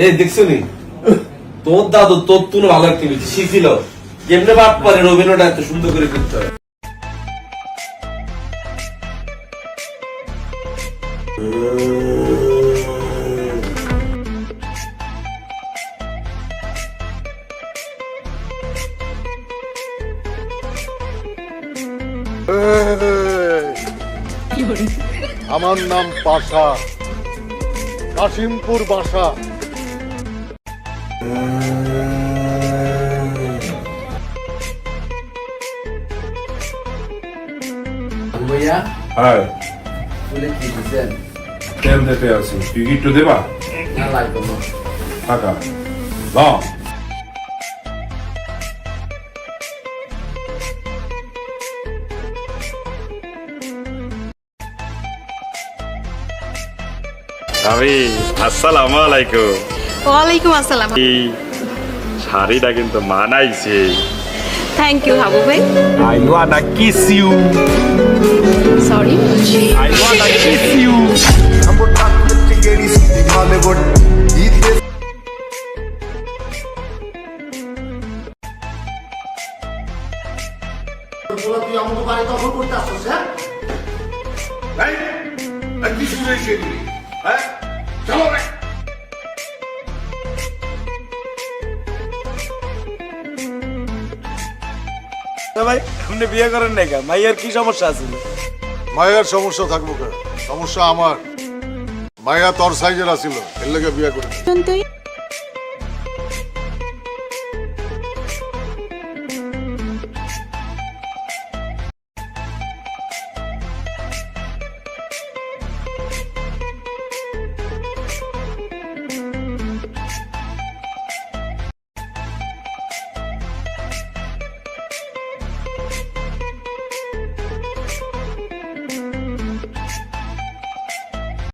এই দেখছো নি তোর দাদু তোর তুলো ভালো একটা শিখিল কেমনে বাপ পারে রবীন্দ্রটা এত সুন্দর করে করতে হয়। আমার নাম পাশা, কাশিমপুর বাসা। ভাইয়া হ্যাঁ বলে কি দিছেন তেল দিতে আছি তুই কি একটু দেবা না লাগবে না টাকা ল আমি আসসালামু আলাইকুম। ওয়ালাইকুম আসসালাম। এই শাড়িটা কিন্তু মানাইছে। থ্যাংক ইউ হাবু ভাই। I wanna kiss you. Sorry. I wanna kiss you. তুই আমাকে বাড়ি দখল করতে আসছিস, হ্যাঁ? কি শুরু হয়েছে এগুলি? হ্যাঁ চলো রে। ভাই আপনি বিয়ে করেন নাই কা? মাইয়ার কি সমস্যা আছে? মায়ের সমস্যা থাকবো কেন? সমস্যা আমার। মায়া তোর সাইজের আছিল, এর লেগে বিয়ে করে। তুই